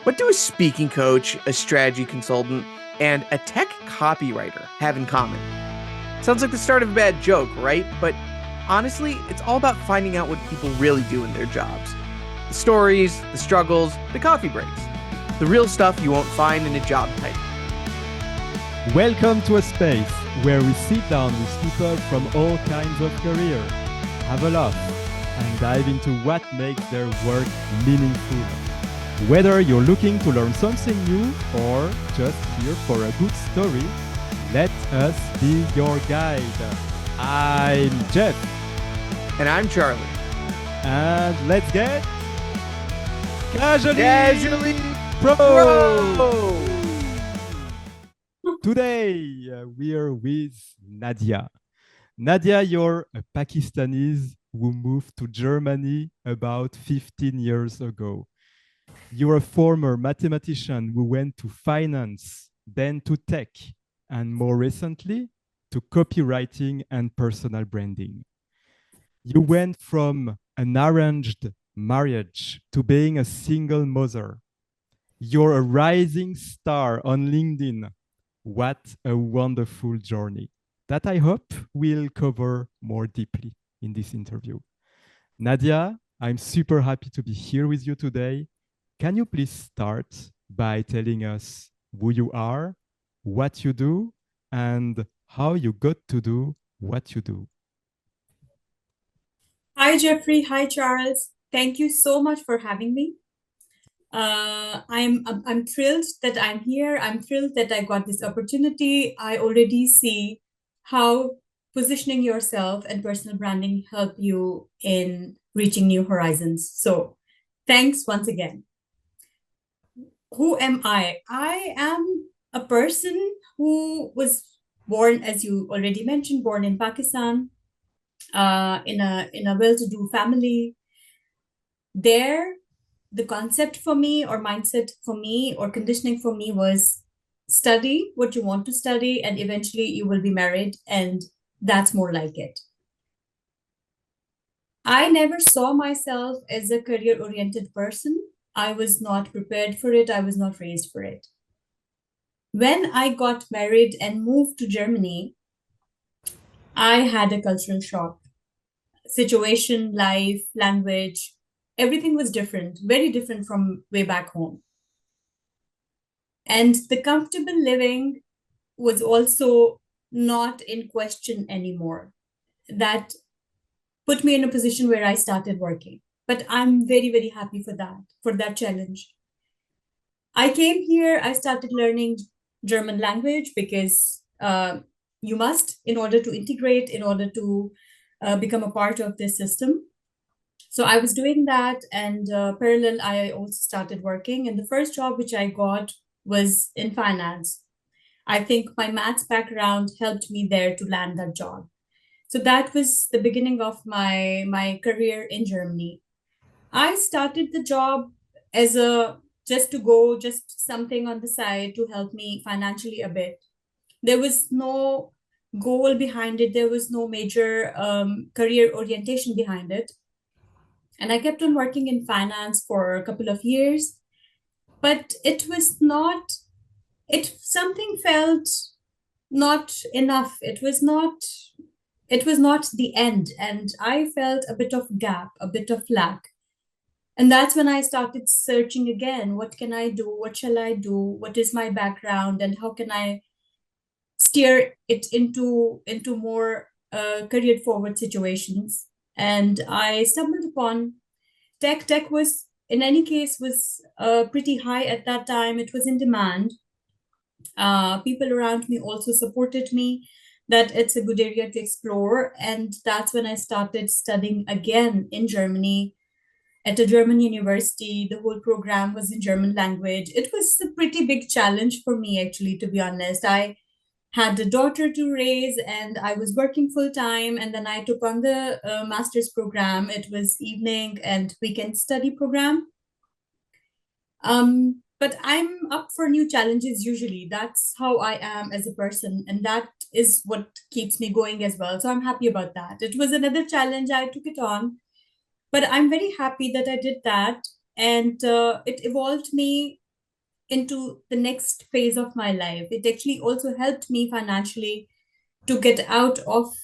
What do a speaking coach, a strategy consultant, and a tech copywriter have in common? Sounds like the start of a bad joke, right? But honestly, it's all about finding out what people really do in their jobs. The stories, the struggles, the coffee breaks. The real stuff you won't find in a job title. Welcome to a space where we sit down with people from all kinds of careers, have a laugh, and dive into what makes their work meaningful. Whether you're looking to learn something new or just here for a good story, let us be your guide. I'm Jeff. And I'm Charlie. And let's get Casually Pro! Today we are with Nadia. Nadia, you're a Pakistanis who moved to Germany about 15 years ago. You're a former mathematician who went to finance, then to tech, and more recently to copywriting and personal branding. You went from an arranged marriage to being a single mother. You're a rising star on LinkedIn. What a wonderful journey that I hope we'll cover more deeply in this interview. Nadia, I'm super happy to be here with you today. Can you please start by telling us who you are, what you do, and how you got to do what you do? Hi, Jeffrey. Hi, Charles. Thank you so much for having me. I'm thrilled that I'm here. I'm thrilled that I got this opportunity. I already see how positioning yourself and personal branding help you in reaching new horizons. So thanks once again. Who am I? I am a person who was born, as you already mentioned, born in Pakistan, in a well-to-do family. There, the concept for me, or mindset for me, or conditioning for me was study what you want to study, and eventually you will be married, and that's more like it. I never saw myself as a career-oriented person. I was not prepared for it. I was not raised for it. When I got married and moved to Germany, I had a cultural shock. Situation, life, language, everything was different, very different from way back home. And the comfortable living was also not in question anymore. That put me in a position where I started working. But I'm very, very happy for that challenge. I came here, I started learning German language because you must in order to integrate, in order to become a part of this system. So I was doing that, and parallel, I also started working. And the first job which I got was in finance. I think my maths background helped me there to land that job. So that was the beginning of my career in Germany. I started the job as a just to go, just something on the side to help me financially a bit. There was no goal behind it. There was no major career orientation behind it. And I kept on working in finance for a couple of years, but it was not, it something felt not enough. It was not the end. And I felt a bit of gap, a bit of lack. And that's when I started searching again. What can I do? What shall I do? What is my background? And how can I steer it into more career forward situations? And I stumbled upon tech. Tech was, in any case, was pretty high at that time. It was in demand. People around me also supported me that it's a good area to explore. And that's when I started studying again in Germany at a German university. The whole program was in German language. It was a pretty big challenge for me, actually, to be honest. I had a daughter to raise and I was working full time. And then I took on the master's program. It was evening and weekend study program. But I'm up for new challenges usually. That's how I am as a person. And that is what keeps me going as well. So I'm happy about that. It was another challenge. I took it on. But I'm very happy that I did that. And it evolved me into the next phase of my life. It actually also helped me financially to get out of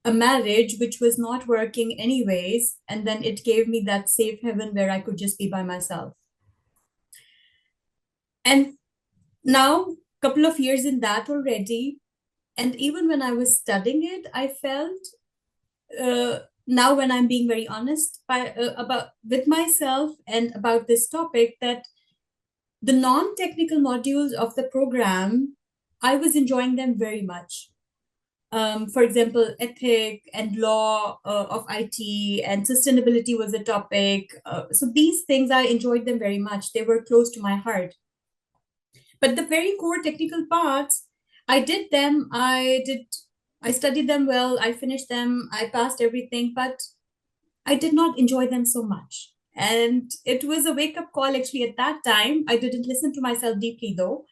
a marriage which was not working anyways. And then it gave me that safe haven where I could just be by myself. And now, a couple of years in that already, and even when I was studying it, I felt now when I'm being very honest about with myself and about this topic, that the non-technical modules of the program, I was enjoying them very much. For example, ethic and law of IT and sustainability was a topic. So these things, I enjoyed them very much. They were close to my heart. But the very core technical parts, I did them. I studied them well. I finished them. I passed everything, but I did not enjoy them so much. And it was a wake-up call actually at that time. I didn't listen to myself deeply though,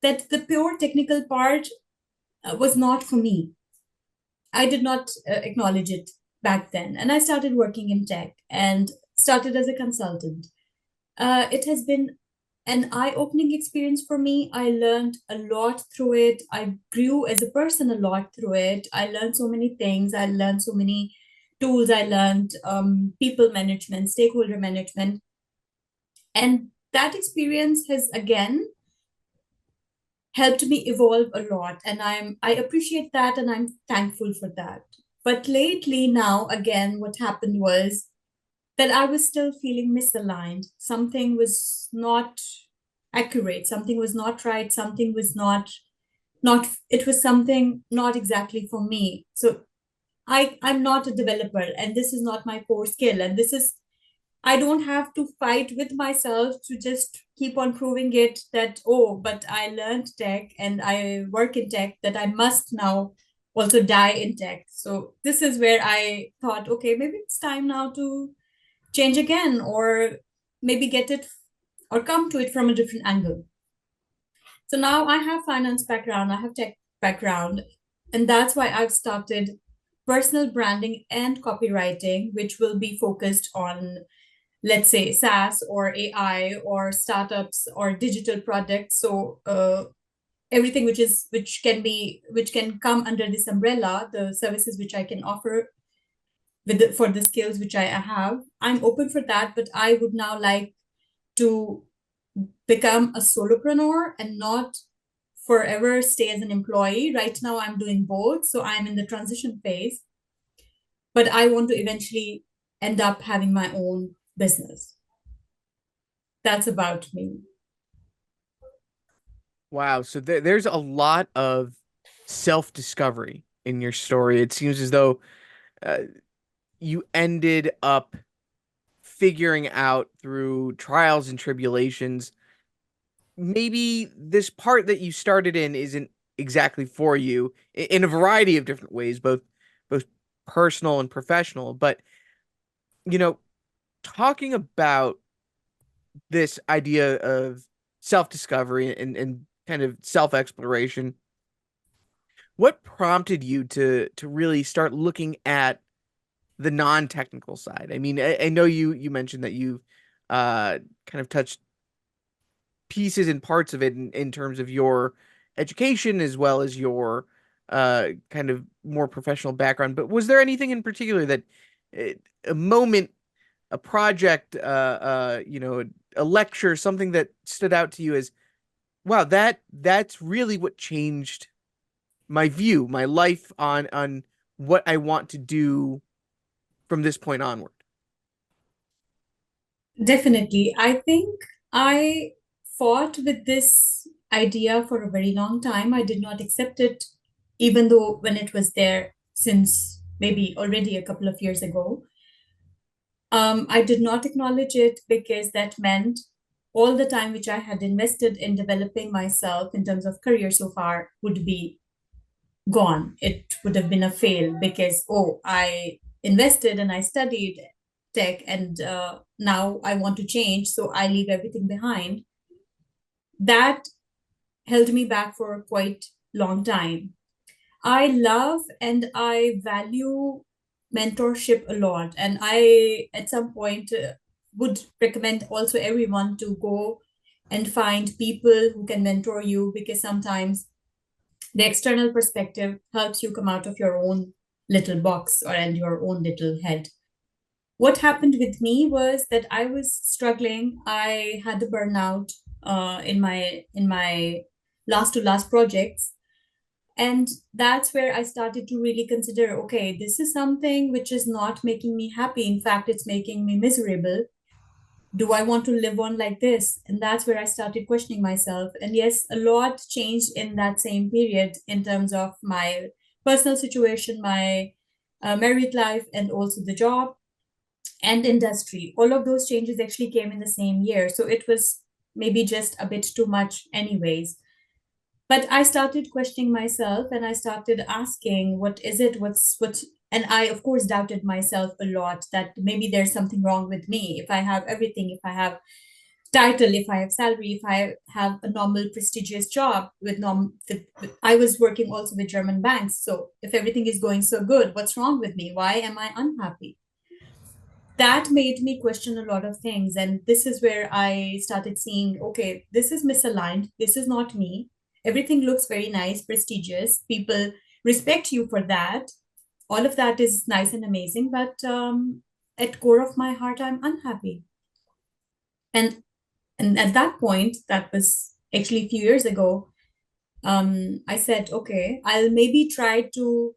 that the pure technical part was not for me. I did not acknowledge it back then. And I started working in tech and started as a consultant. It has been an eye-opening experience for me. I learned a lot through it. I grew as a person a lot through it. I learned so many things. I learned so many tools. I learned people management, stakeholder management. And that experience has again helped me evolve a lot. And I appreciate that and I'm thankful for that. But lately now, again, what happened was that I was still feeling misaligned. Something was not accurate, something was not right, something was not it was something not exactly for me. So I'm not a developer and this is not my core skill. And this is, I don't have to fight with myself to just keep on proving it that, oh, but I learned tech and I work in tech, that I must now also die in tech. So this is where I thought, okay, maybe it's time now to change again, or maybe get it or come to it from a different angle. So now I have finance background, I have tech background, and that's why I've started personal branding and copywriting, which will be focused on, let's say, SaaS or AI or startups or digital products. So everything which can come under this umbrella, the services which I can offer for the skills which I have, I'm open for that. But I would now like to become a solopreneur and not forever stay as an employee. Right now, I'm doing both. So I'm in the transition phase. But I want to eventually end up having my own business. That's about me. Wow. So there's a lot of self-discovery in your story. It seems as though you ended up figuring out through trials and tribulations, maybe this part that you started in isn't exactly for you in a variety of different ways, both personal and professional. But, you know, talking about this idea of self-discovery and kind of self-exploration, what prompted you to really start looking at the non-technical side? I mean, I know you mentioned that you kind of touched pieces and parts of it in terms of your education as well as your kind of more professional background. But was there anything in particular that a moment, a project, a lecture, something that stood out to you as, wow, that's really what changed my view, my life on what I want to do from this point onward? Definitely. I think I fought with this idea for a very long time. I did not accept it, even though when it was there since maybe already a couple of years ago. I did not acknowledge it because that meant all the time which I had invested in developing myself in terms of career so far would be gone. It would have been a fail because, oh, I invested and I studied tech and now I want to change, so I leave everything behind. That held me back for a quite long time. I love and I value mentorship a lot. And I, at some point, would recommend also everyone to go and find people who can mentor you, because sometimes the external perspective helps you come out of your own little box or and your own little head. What happened with me was that I was struggling. I had a burnout in my last to last projects, and that's where I started to really consider, okay, this is something which is not making me happy. In fact, it's making me miserable. Do I want to live on like this? And that's where I started questioning myself. And yes, a lot changed in that same period in terms of my personal situation, my married life, and also the job and industry. All of those changes actually came in the same year. So it was maybe just a bit too much, anyways. But I started questioning myself and I started asking, what is it? What's and I, of course, doubted myself a lot that maybe there's something wrong with me. If I have everything, if I have title, if I have salary, if I have a normal prestigious job I was working also with German banks. So if everything is going so good, what's wrong with me? Why am I unhappy? That made me question a lot of things. And this is where I started seeing, okay, this is misaligned. This is not me. Everything looks very nice, prestigious. People respect you for that. All of that is nice and amazing. But at core of my heart, I'm unhappy. And and at that point, that was actually a few years ago, I said, okay, I'll maybe try to,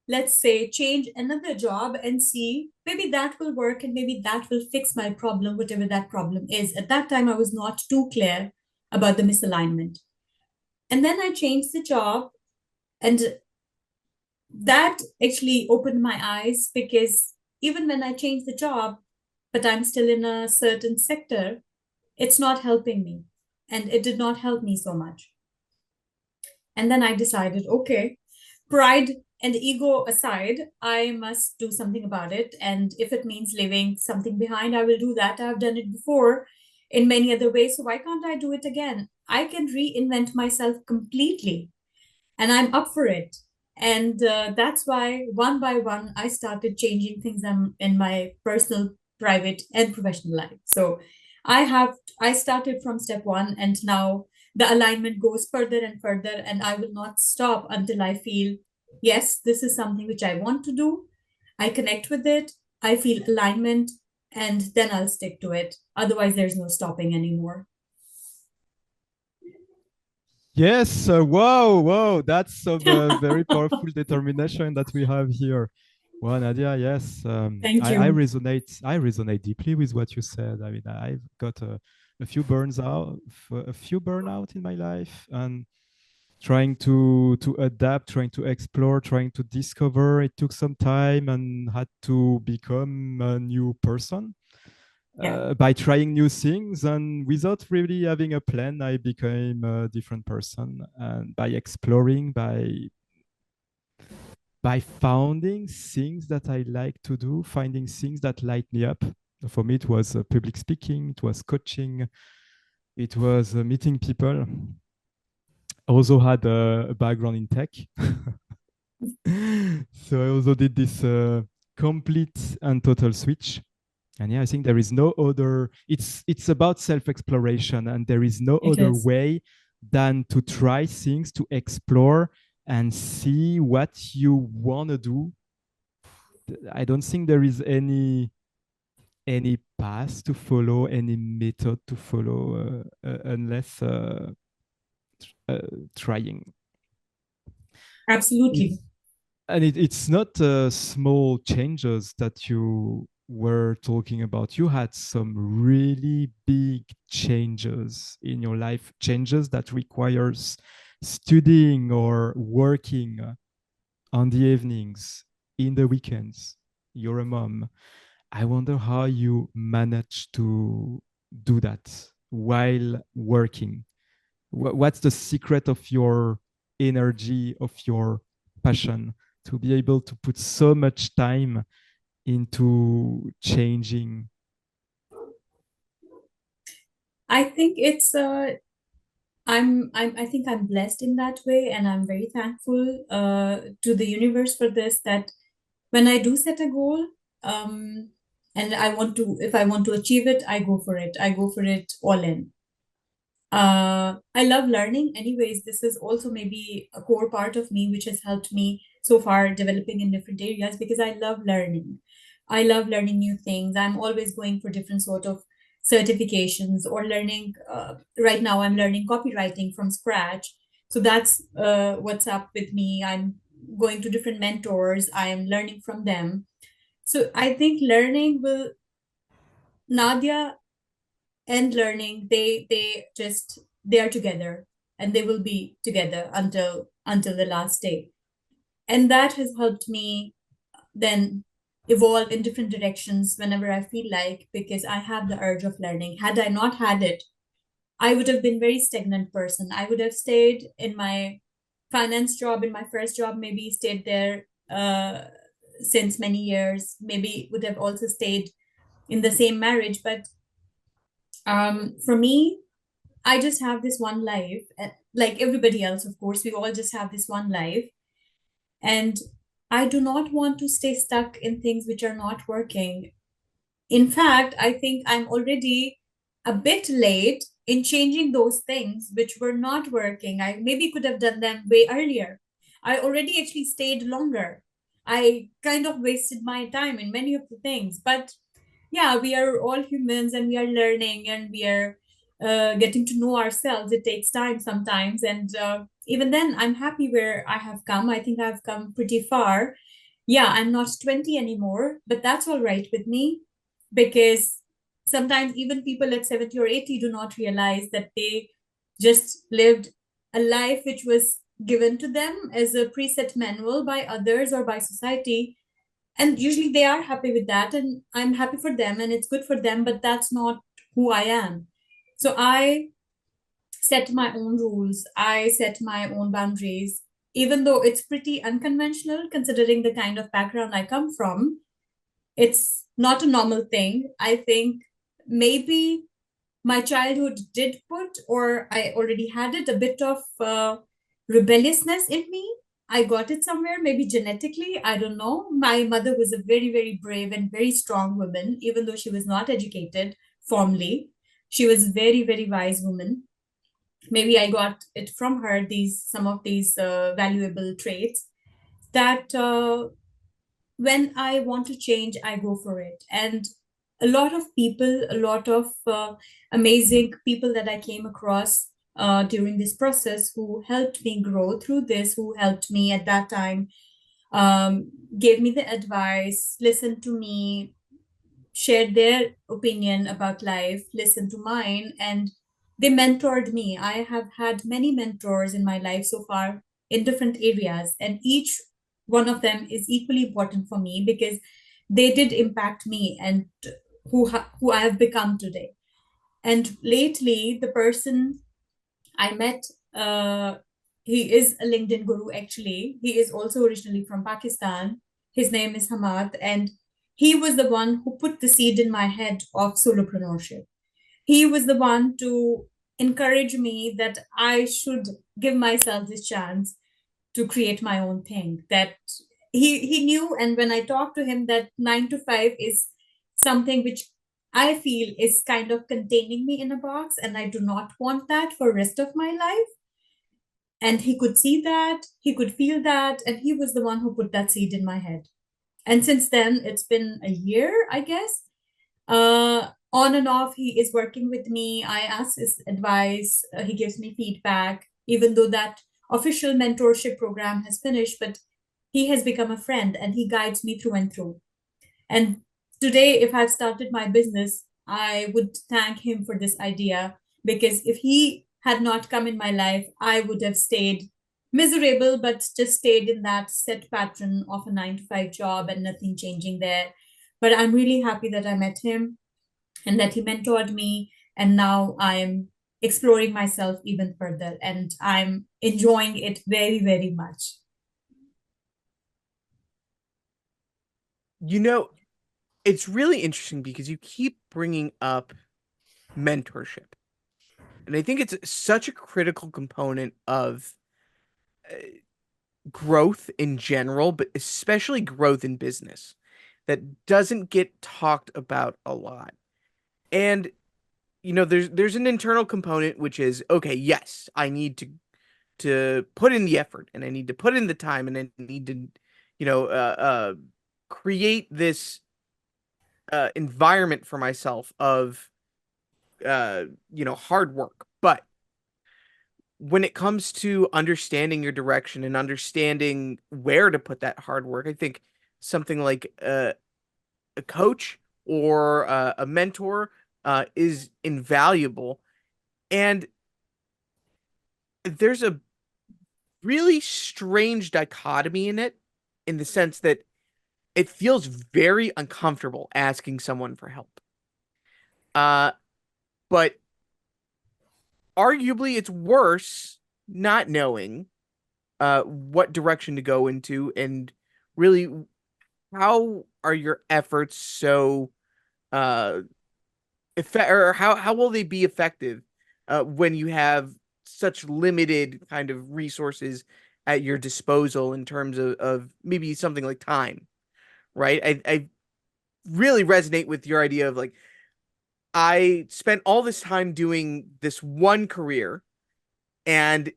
let's say, change another job and see, maybe that will work and maybe that will fix my problem, whatever that problem is. At that time, I was not too clear about the misalignment. And then I changed the job, and that actually opened my eyes, because even when I changed the job, but I'm still in a certain sector, it's not helping me. And it did not help me so much. And then I decided, okay, pride and ego aside, I must do something about it. And if it means leaving something behind, I will do that. I've done it before in many other ways. So why can't I do it again? I can reinvent myself completely, and I'm up for it. And that's why one by one, I started changing things in my personal, private, and professional life. So I started from step one, and now the alignment goes further and further, and I will not stop until I feel, yes, this is something which I want to do. I connect with it. I feel alignment, and then I'll stick to it. Otherwise, there's no stopping anymore. Yes, wow, that's some very powerful determination that we have here. Well, Nadia, yes, Thank I you. resonate. I resonate deeply with what you said. I mean, I've got a few a few burnout in my life, and trying to adapt, trying to explore, trying to discover. It took some time and had to become a new person by trying new things, and without really having a plan, I became a different person. And by exploring, by finding things that I like to do, finding things that light me up. For me, it was public speaking, it was coaching, it was meeting people. I also had a background in tech. So I also did this complete and total switch. And yeah, I think there is no other, it's about self-exploration, and there is no It other is. way than to try things, to explore and see what you want to do. I don't think there is any path to follow, any method to follow, unless trying. Absolutely. And it's not small changes that you were talking about. You had some really big changes in your life, changes that requires studying or working on the evenings, in the weekends. You're a mom. I wonder how you manage to do that while working. What's the secret of your energy, of your passion, to be able to put so much time into changing? I think it's I think I'm blessed in that way, and I'm very thankful to the universe for this. That when I do set a goal, and I want to, if I want to achieve it, I go for it. I go for it all in. I love learning. Anyways, this is also maybe a core part of me, which has helped me so far developing in different areas because I love learning. I love learning new things. I'm always going for different sort of certifications or learning. Right now, I'm learning copywriting from scratch. So that's what's up with me. I'm going to different mentors. I am learning from them. So I think learning will, Nadia and learning, they are together and they will be together until the last day. And that has helped me then evolve in different directions whenever I feel like, because I have the urge of learning. Had I not had it, I would have been very stagnant person. I would have stayed in my finance job, in my first job, maybe stayed there since many years, maybe would have also stayed in the same marriage. But for me, I just have this one life, like everybody else, of course, we all just have this one life. And I do not want to stay stuck in things which are not working. In fact, I think I'm already a bit late in changing those things which were not working. I maybe could have done them way earlier. I already actually stayed longer. I kind of wasted my time in many of the things. But yeah, we are all humans and we are learning and we are getting to know ourselves. It takes time sometimes. And even then, I'm happy where I have come. I think I've come pretty far. Yeah, I'm not 20 anymore, but that's all right with me because sometimes even people at 70 or 80 do not realize that they just lived a life which was given to them as a preset manual by others or by society, and usually they are happy with that and I'm happy for them and it's good for them, but that's not who I am. So I set my own rules, I set my own boundaries, even though it's pretty unconventional considering the kind of background I come from. It's not a normal thing. I think maybe my childhood did put, or I already had it, a bit of rebelliousness in me. I got it somewhere, maybe genetically. I don't know. My mother was a very, very brave and very strong woman, even though she was not educated formally. She was a very, very wise woman. Maybe I got it from her, these some of these valuable traits that when I want to change, I go for it. And a lot of people, a lot of amazing people that I came across during this process who helped me grow through this, who helped me at that time, gave me the advice, listened to me, shared their opinion about life, listened to mine, and they mentored me. I have had many mentors in my life so far in different areas, and each one of them is equally important for me because they did impact me and who I have become today. And lately, the person I met, he is a LinkedIn guru actually. He is also originally from Pakistan. His name is Hamad, and he was the one who put the seed in my head of solopreneurship. He was the one to encourage me that I should give myself this chance to create my own thing. That he knew, and when I talked to him, that 9 to 5 is something which I feel is kind of containing me in a box, and I do not want that for rest of my life. And he could see that, he could feel that, and he was the one who put that seed in my head. And since then, it's been a year, I guess. On and off, he is working with me. I ask his advice. He gives me feedback, even though that official mentorship program has finished, but he has become a friend and he guides me through and through. And today, if I've started my business, I would thank him for this idea because if he had not come in my life, I would have stayed miserable, but just stayed in that set pattern of a 9 to 5 job and nothing changing there. But I'm really happy that I met him and that he mentored me. And now I'm exploring myself even further and I'm enjoying it very, very much. You know, it's really interesting because you keep bringing up mentorship. And I think it's such a critical component of uh, growth in general, but especially growth in business that doesn't get talked about a lot. And there's an internal component, which is, okay, yes, I need to put in the effort, and I need to put in the time, and I need to, create this environment for myself of hard work. But when it comes to understanding your direction and understanding where to put that hard work, I think something like a coach or a mentor is invaluable. And there's a really strange dichotomy in it, in the sense that it feels very uncomfortable asking someone for help. But arguably it's worse not knowing what direction to go into, and really, how are your efforts so or how will they be effective when you have such limited kind of resources at your disposal, in terms of maybe something like time, right? I really resonate with your idea of, like, I spent all this time doing this one career, and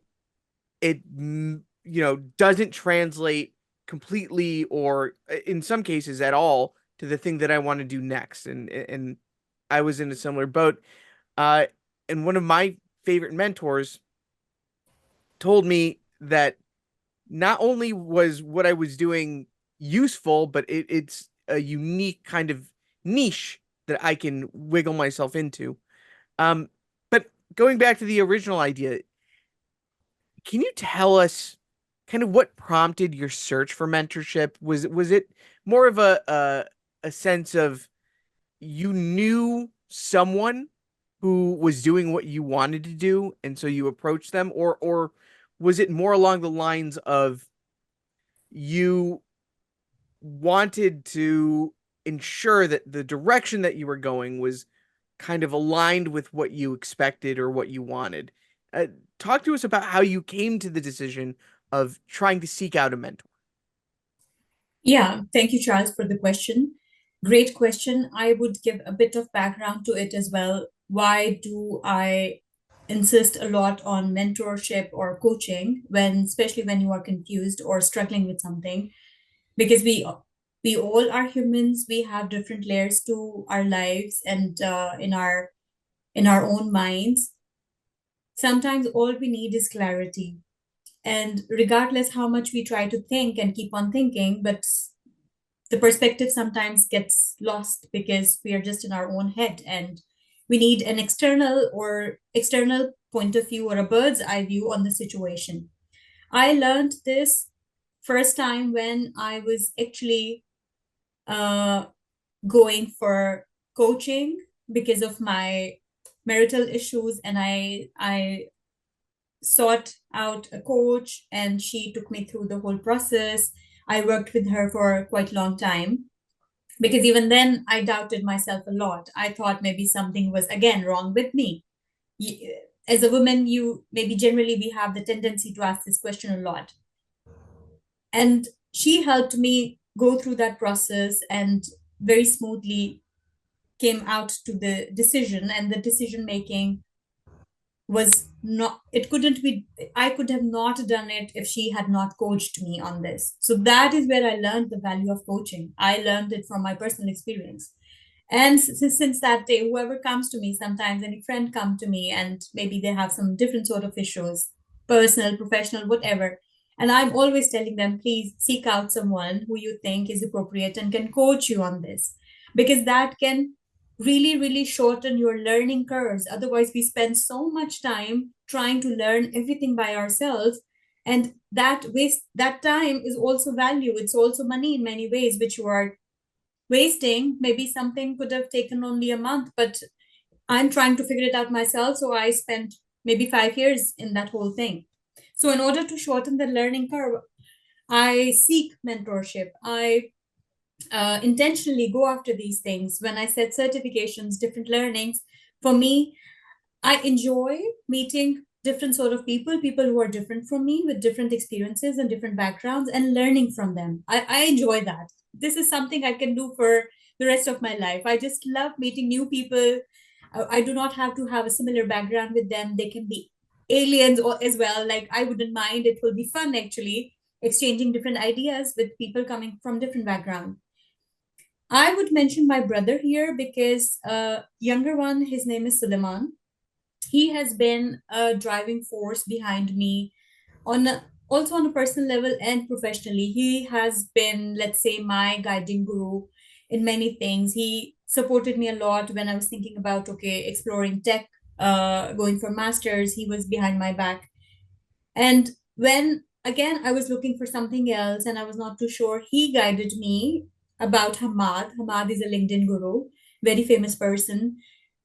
it doesn't translate completely, or in some cases at all, to the thing that I want to do next. And I was in a similar boat. uh and one of my favorite mentors told me that not only was what I was doing useful, but it's a unique kind of niche that I can wiggle myself into. um but going back to the original idea, can you tell us kind of what prompted your search for mentorship? Was it more of a sense of, you knew someone who was doing what you wanted to do, and so you approached them, or was it more along the lines of, you wanted to ensure that the direction that you were going was kind of aligned with what you expected or what you wanted? Uh, Talk to us about how you came to the decision of trying to seek out a mentor. Yeah, thank you, Charles, for the question. Great question. I would give a bit of background to it as well. Why do I insist a lot on mentorship or coaching, especially when you are confused or struggling with something? Because we all are humans. We have different layers to our lives, and in our own minds. Sometimes all we need is clarity. And regardless how much we try to think and keep on thinking, but the perspective sometimes gets lost because we are just in our own head, and we need an external point of view, or a bird's eye view on the situation. I learned this first time when I was actually uh, going for coaching because of my marital issues, and I sought out a coach, and she took me through the whole process. I worked with her for quite a long time, because even then I doubted myself a lot. I thought maybe something was again wrong with me. As a woman, you maybe generally we have the tendency to ask this question a lot. And she helped me go through that process, and very smoothly came out to the decision. And the decision making was not, it couldn't be, I could have not done it if she had not coached me on this. So that is where I learned the value of coaching. I learned it from my personal experience. And since that day, whoever comes to me, sometimes any friend come to me, and maybe they have some different sort of issues, personal, professional, whatever. And I'm always telling them, please seek out someone who you think is appropriate and can coach you on this, because that can really, really shorten your learning curves. Otherwise, we spend so much time trying to learn everything by ourselves. And that time is also value. It's also money in many ways, which you are wasting. Maybe something could have taken only a month, but I'm trying to figure it out myself. So I spent maybe 5 years in that whole thing. So in order to shorten the learning curve, I seek mentorship. I intentionally go after these things. When I said certifications, different learnings, for me, I enjoy meeting different sort of people who are different from me, with different experiences and different backgrounds, and learning from them. I enjoy that. This is something I can do for the rest of my life. I just love meeting new people. I do not have to have a similar background with them. They can be aliens or as well. Like, I wouldn't mind. It will be fun actually exchanging different ideas with people coming from different background. I would mention my brother here because younger one, his name is Suleiman. He has been a driving force behind me also on a personal level and professionally. He has been, let's say, my guiding guru in many things. He supported me a lot when I was thinking about, okay, exploring tech, going for masters. He was behind my back. And when again I was looking for something else and I was not too sure, he guided me about Hamad. Hamad is a LinkedIn guru, very famous person.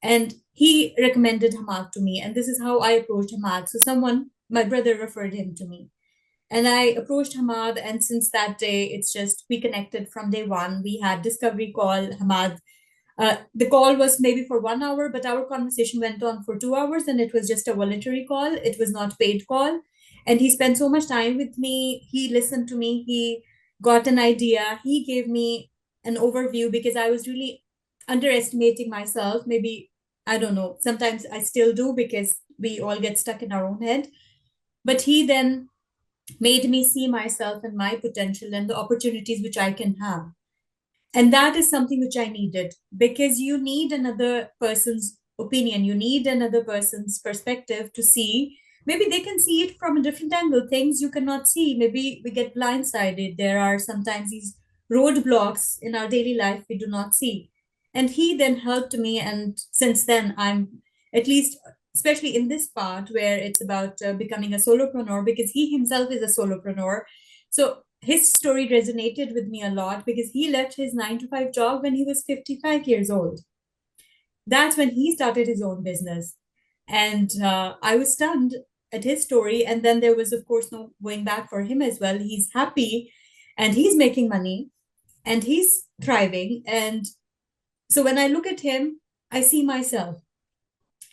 And he recommended Hamad to me. And this is how I approached Hamad. So someone, my brother referred him to me. And I approached Hamad, and since that day, it's just we connected from day one. We had discovery call. Hamad, the call was maybe for 1 hour, but our conversation went on for 2 hours, and it was just a voluntary call. It was not paid call, and he spent so much time with me. He listened to me. He got an idea. He gave me an overview because I was really underestimating myself. Maybe I don't know. Sometimes I still do because we all get stuck in our own head. But he then made me see myself and my potential and the opportunities which I can have. And that is something which I needed because you need another person's opinion, you need another person's perspective to see. Maybe they can see it from a different angle, things you cannot see. Maybe we get blindsided. There are sometimes these roadblocks in our daily life we do not see. And he then helped me. And since then, I'm at least, especially in this part where it's about becoming a solopreneur, because he himself is a solopreneur. So his story resonated with me a lot because he left his 9 to 5 job when he was 55 years old. That's when he started his own business. And I was stunned at his story. And then there was, of course, no going back for him as well. He's happy and he's making money and he's thriving. And so when I look at him, I see myself.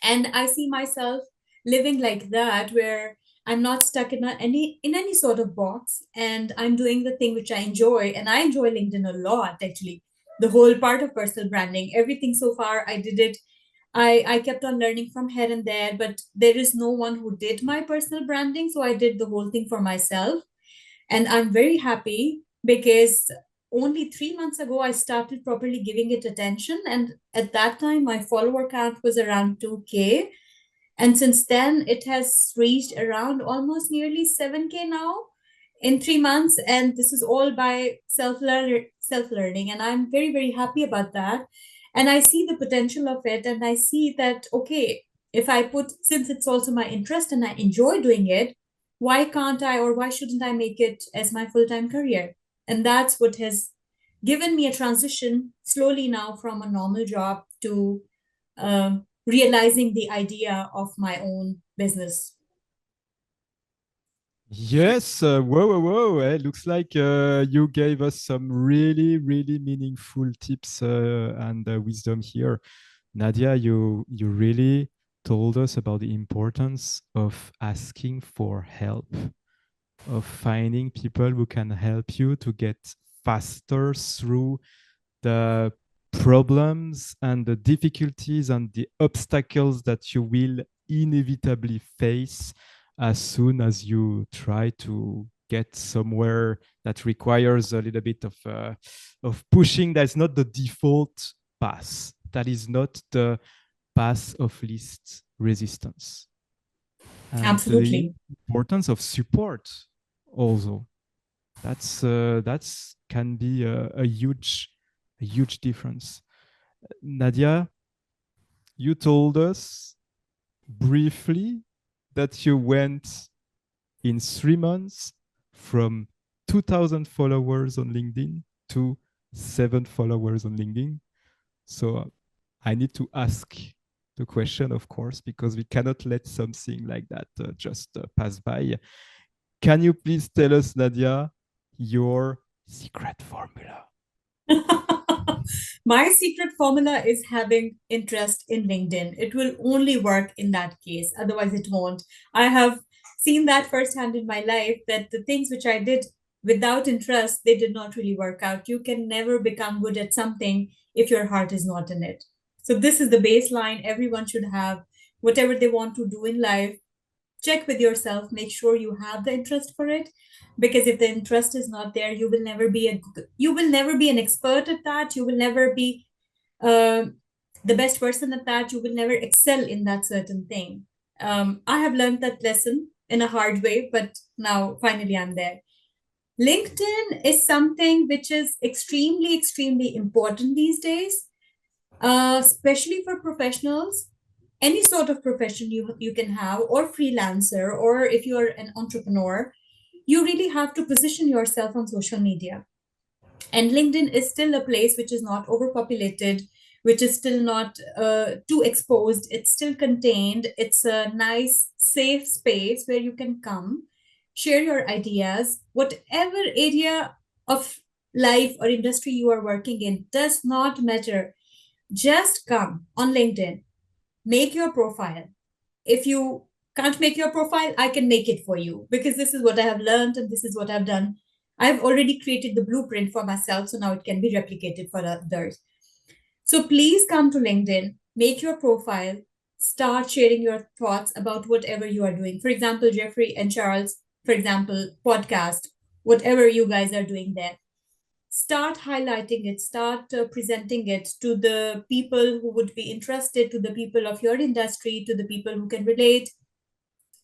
And I see myself living like that, where I'm not stuck in any sort of box, and I'm doing the thing which I enjoy. And I enjoy LinkedIn a lot, actually. The whole part of personal branding, everything so far, I did it. I kept on learning from here and there, but there is no one who did my personal branding. So I did the whole thing for myself. And I'm very happy because only 3 months ago, I started properly giving it attention. And at that time, my follower count was around 2K. And since then, it has reached around almost nearly 7K now in 3 months. And this is all by self-learning. And I'm very, very happy about that. And I see the potential of it. And I see that, okay, if I put, since it's also my interest and I enjoy doing it, why can't I or why shouldn't I make it as my full-time career? And that's what has given me a transition slowly now from a normal job to realizing the idea of my own business. Yes, whoa. Looks like you gave us some really, really meaningful tips and wisdom here. Nadia, you really told us about the importance of asking for help, of finding people who can help you to get faster through the problems and the difficulties and the obstacles that you will inevitably face as soon as you try to get somewhere that requires a little bit of pushing. That's not the default path. That is not the path of least resistance. And Absolutely. the importance of support also. That's can be a huge difference. Nadia, you told us briefly that you went in 3 months from 2,000 followers on LinkedIn to 7 followers on LinkedIn. So I need to ask the question, of course, because we cannot let something like that just pass by. Can you please tell us, Nadia, your secret formula? My secret formula is having interest in LinkedIn. It will only work in that case, otherwise, it won't. I have seen that firsthand in my life that the things which I did without interest, they did not really work out. You can never become good at something if your heart is not in it. So this is the baseline everyone should have. Whatever they want to do in life, check with yourself, make sure you have the interest for it, because if the interest is not there, you will never be an expert at that. You will never be uh, the best person at that. You will never excel in that certain thing. I have learned that lesson in a hard way, but now finally I'm there. LinkedIn is something which is extremely, extremely important these days, especially for professionals. Any sort of profession you can have, or freelancer, or if you're an entrepreneur, you really have to position yourself on social media. And LinkedIn is still a place which is not overpopulated, which is still not too exposed. It's still contained. It's a nice, safe space where you can come, share your ideas, whatever area of life or industry you are working in, does not matter. Just come on LinkedIn, make your profile. If you can't make your profile, I can make it for you, because this is what I have learned and this is what I've done. I've already created the blueprint for myself, so now it can be replicated for others. So please come to LinkedIn, make your profile, start sharing your thoughts about whatever you are doing. For example, Jeffrey and Charles, for example, podcast, whatever you guys are doing there, start highlighting it, start presenting it to the people who would be interested, to the people of your industry, to the people who can relate.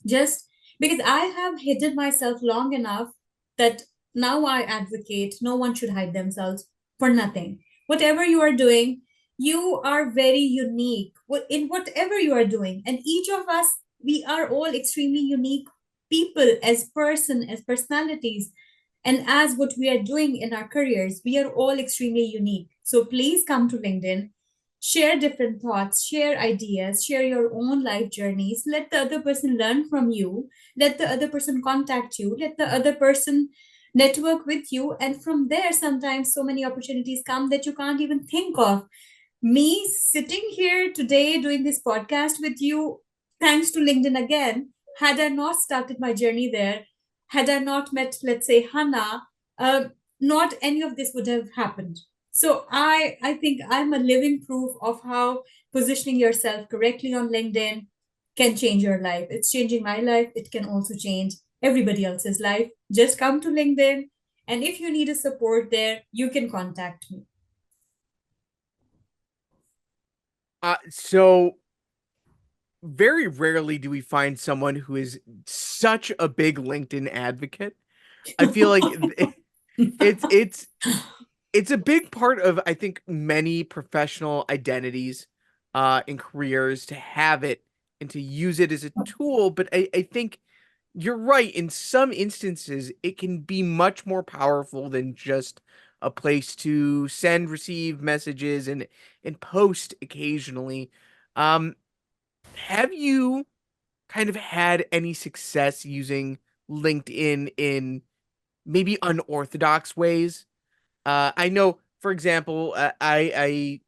Just because I have hidden myself long enough that now I advocate no one should hide themselves for nothing. Whatever you are doing, you are very unique in whatever you are doing. And each of us, we are all extremely unique people, as as personalities, and as what we are doing in our careers. We are all extremely unique. So please come to LinkedIn, share different thoughts, share ideas, share your own life journeys. Let the other person learn from you. Let the other person contact you. Let the other person network with you. And from there, sometimes so many opportunities come that you can't even think of. Me sitting here today doing this podcast with you, thanks to LinkedIn again. Had I not started my journey there, had I not met, let's say, Hannah, uh, not any of this would have happened. So I think I'm a living proof of how positioning yourself correctly on LinkedIn can change your life. It's changing my life. It can also change everybody else's life. Just come to LinkedIn, and if you need a support there, you can contact me. So very rarely do we find someone who is such a big LinkedIn advocate. I feel like it's it's a big part of, I think, many professional identities and careers to have it and to use it as a tool. But I think you're right. In some instances, it can be much more powerful than just a place to send, receive messages and post occasionally. Um, have you kind of had any success using LinkedIn in maybe unorthodox ways? I know, for example, I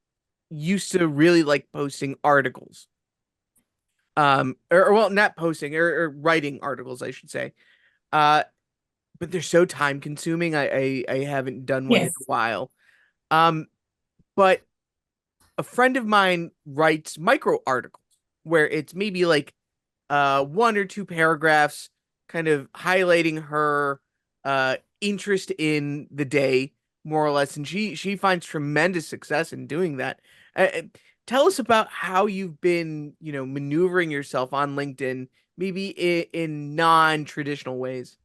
used to really like posting articles. Or well, not posting or writing articles, I should say. Uh, but they're so time consuming. I haven't done one in a Yes. while. Um, but a friend of mine writes micro articles where it's maybe like one or two paragraphs kind of highlighting her interest in the day, more or less, and she finds tremendous success in doing that. Tell us about how you've been, maneuvering yourself on LinkedIn, maybe in non-traditional ways.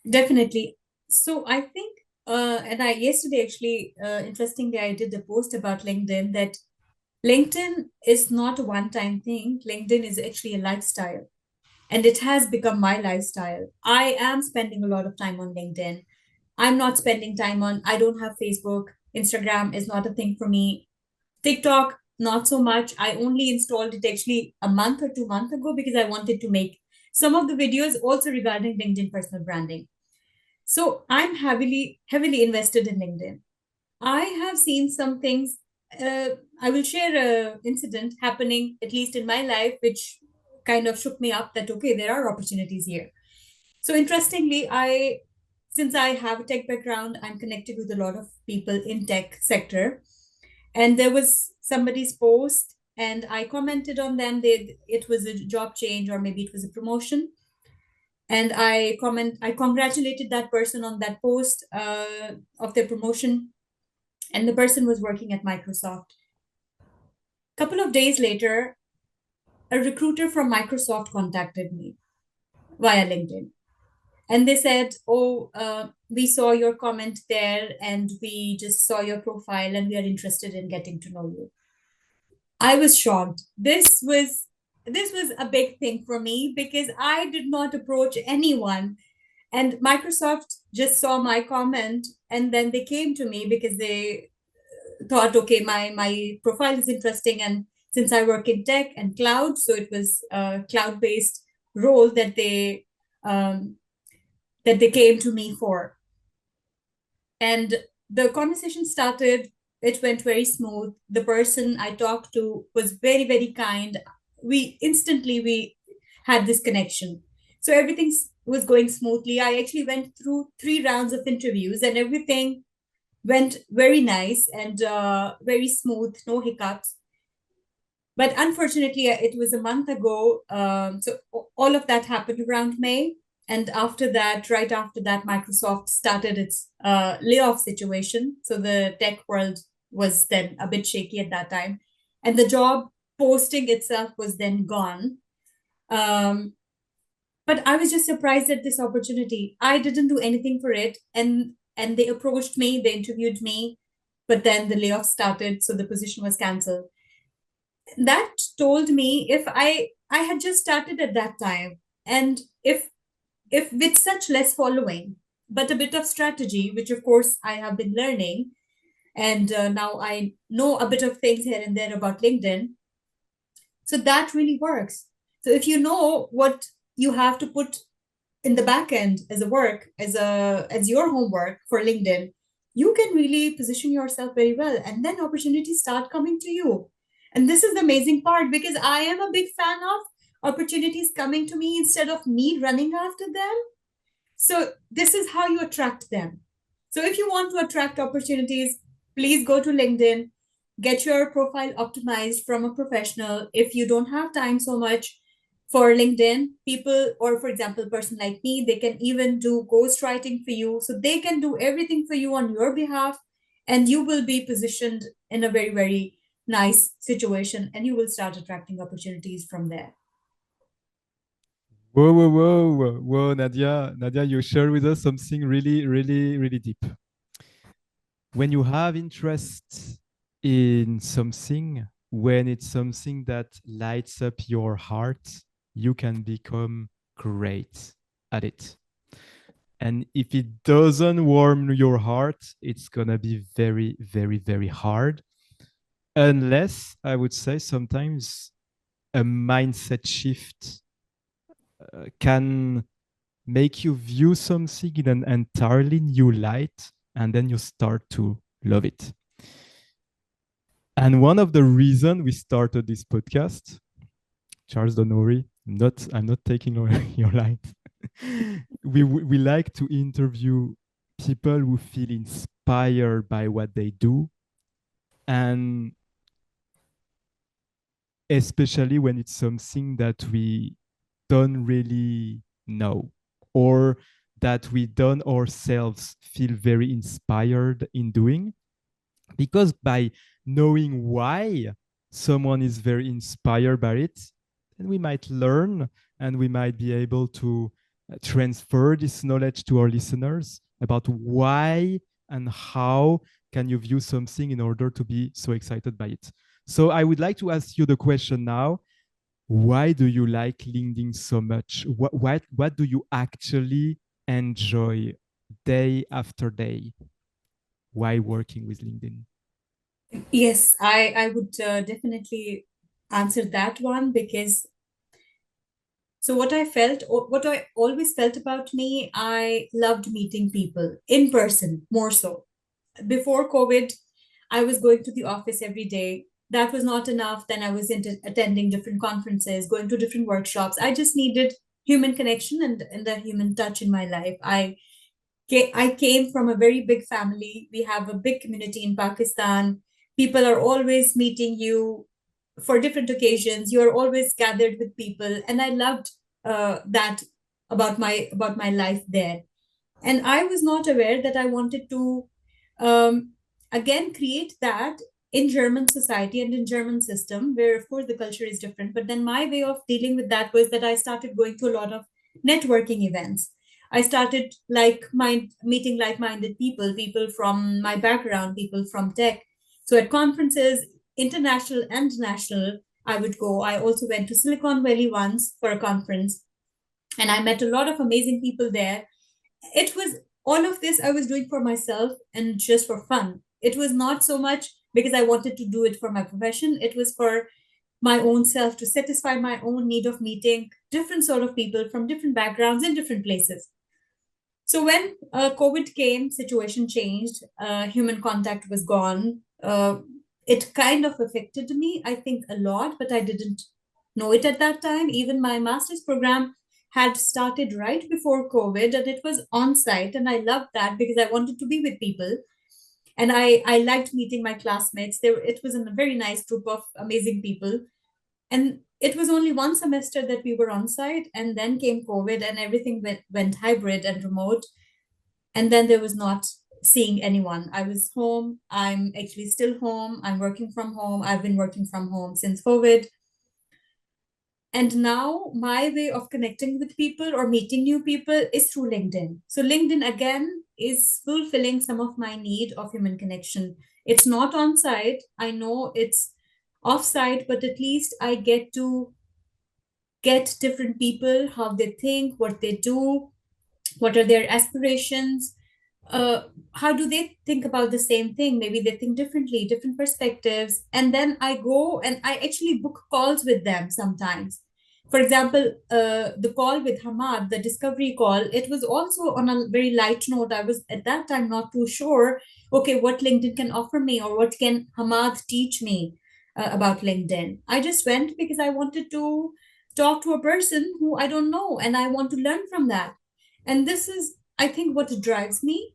Definitely. So I think, and I yesterday actually, interestingly, I did a post about LinkedIn, that LinkedIn is not a one-time thing. LinkedIn is actually a lifestyle, and it has become my lifestyle. I am spending a lot of time on LinkedIn. I'm not spending time on, I don't have Facebook. Instagram is not a thing for me. TikTok, not so much. I only installed it actually a month or 2 months ago because I wanted to make some of the videos also regarding LinkedIn personal branding. So I'm heavily invested in LinkedIn. I have seen some things. I will share a incident happening, at least in my life, which kind of shook me up that okay, there are opportunities here. So interestingly, since I have a tech background, I'm connected with a lot of people in tech sector, and there was somebody's post and I commented on them. It was a job change or maybe it was a promotion. And I congratulated that person on that post of their promotion. And the person was working at Microsoft. A couple of days later, a recruiter from Microsoft contacted me via LinkedIn. And they said, oh, we saw your comment there and we just saw your profile and we are interested in getting to know you. I was shocked. This was a big thing for me because I did not approach anyone. And Microsoft just saw my comment and then they came to me because they thought, okay, my profile is interesting. And since I work in tech and cloud, so it was a cloud-based role that they came to me for. And the conversation started, it went very smooth. The person I talked to was very, very kind. We had this connection. So everything was going smoothly. I actually went through 3 rounds of interviews and everything went very nice and very smooth, no hiccups. But unfortunately, it was a month ago. So all of that happened around May. And right after that, Microsoft started its layoff situation. So the tech world was then a bit shaky at that time. And the job posting itself was then gone. But I was just surprised at this opportunity. I didn't do anything for it. And they approached me, they interviewed me, but then the layoff started. So the position was canceled. That told me if I had just started at that time, and if with such less following, but a bit of strategy, which of course I have been learning, and now I know a bit of things here and there about LinkedIn. So that really works. So if you know what you have to put in the back end as a work, as your homework for LinkedIn, you can really position yourself very well, and then opportunities start coming to you. And this is the amazing part because I am a big fan of opportunities coming to me instead of me running after them. So this is how you attract them. So if you want to attract opportunities, please go to LinkedIn, get your profile optimized from a professional. If you don't have time so much for LinkedIn, people, or for example, a person like me, they can even do ghostwriting for you. So they can do everything for you on your behalf, and you will be positioned in a very, very nice situation, and you will start attracting opportunities from there. Whoa, whoa, whoa, whoa, Nadia. Nadia, you share with us something really, really, really deep. When you have interest in something, when it's something that lights up your heart, you can become great at it. And if it doesn't warm your heart, it's going to be very, very, very hard. Unless, I would say, sometimes a mindset shift can make you view something in an entirely new light, and then you start to love it. And one of the reasons we started this podcast, Charles, don't worry, I'm not taking your light. we like to interview people who feel inspired by what they do, and especially when it's something that we don't really know, or that we don't ourselves feel very inspired in doing. Because by knowing why someone is very inspired by it, then we might learn and we might be able to transfer this knowledge to our listeners about why and how can you view something in order to be so excited by it. So I would like to ask you the question now. Why do you like LinkedIn so much? What do you actually enjoy day after day? Why working with LinkedIn? Yes, I would definitely answer that one because so what I always felt about me, I loved meeting people in person more so. Before COVID, I was going to the office every day. That was not enough. Then I was attending different conferences, going to different workshops. I just needed human connection and the human touch in my life. I came from a very big family. We have a big community in Pakistan. People are always meeting you for different occasions. You are always gathered with people, and I loved that about my life there. And I was not aware that I wanted to um, again create that in German society and in German system, where of course the culture is different. But then my way of dealing with that was that I started going to a lot of networking events. I started meeting like-minded people, people from my background, people from tech. So at conferences, international and national, I would go. I also went to Silicon Valley once for a conference, and I met a lot of amazing people there. It was all of this I was doing for myself and just for fun. It was not so much because I wanted to do it for my profession. It was for my own self, to satisfy my own need of meeting different sort of people from different backgrounds in different places. So when COVID came, situation changed, human contact was gone. It kind of affected me, I think, a lot, but I didn't know it at that time. Even my master's program had started right before COVID, and it was on site, and I loved that because I wanted to be with people, and I liked meeting my classmates. There, it was a very nice group of amazing people, and it was only one semester that we were on site, and then came COVID, and everything went hybrid and remote, and then there was not seeing anyone. I was home. I'm actually still home. I'm working from home. I've been working from home since COVID. And now my way of connecting with people or meeting new people is through LinkedIn. So LinkedIn again is fulfilling some of my need of human connection. It's not on site. I know it's off site, but at least I get to get different people, how they think, what they do, what are their aspirations, uh, how do they think about the same thing. Maybe they think differently, different perspectives, and then I go and I actually book calls with them sometimes. For example, the call with Hamad, the discovery call, it was also on a very light note. I was at that time not too sure, okay, what LinkedIn can offer me or what can Hamad teach me about LinkedIn. I just went because I wanted to talk to a person who I don't know, and I want to learn from that. And this is, I think, what drives me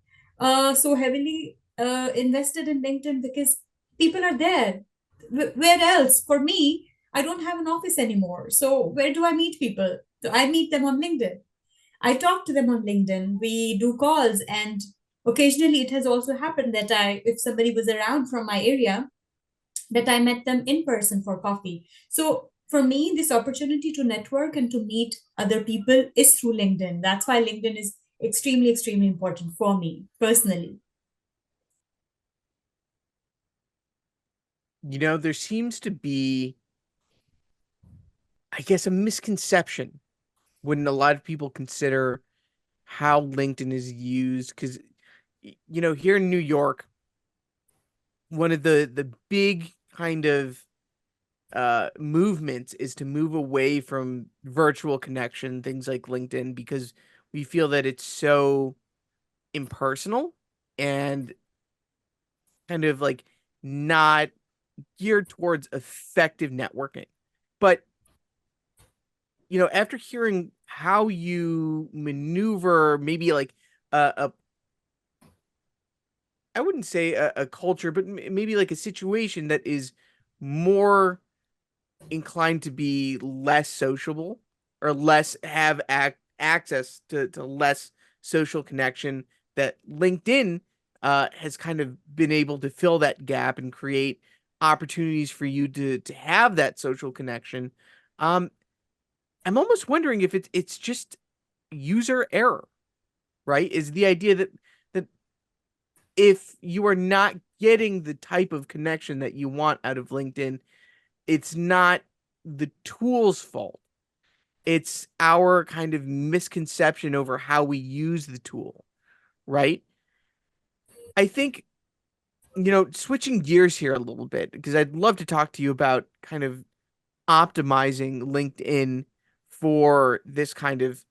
so heavily invested in LinkedIn, because people are there. Where else? For me, I don't have an office anymore. So where do I meet people? So I meet them on LinkedIn. I talk to them on LinkedIn. We do calls, and occasionally it has also happened that if somebody was around from my area, that I met them in person for coffee. So for me, this opportunity to network and to meet other people is through LinkedIn. That's why LinkedIn is extremely, extremely important for me personally. There seems to be, I guess, a misconception when a lot of people consider how LinkedIn is used. Because, here in New York, one of the big kind of movements is to move away from virtual connection, things like LinkedIn, because we feel that it's so impersonal and kind of like not geared towards effective networking. But after hearing how you maneuver maybe like a I wouldn't say a culture, but maybe like a situation that is more inclined to be less sociable or less have access to less social connection, that LinkedIn has kind of been able to fill that gap and create opportunities for you to have that social connection. Um, I'm almost wondering if it's just user error, right? Is the idea that if you are not getting the type of connection that you want out of LinkedIn, it's not the tool's fault. It's our kind of misconception over how we use the tool, right? I think, switching gears here a little bit, because I'd love to talk to you about kind of optimizing LinkedIn for this kind of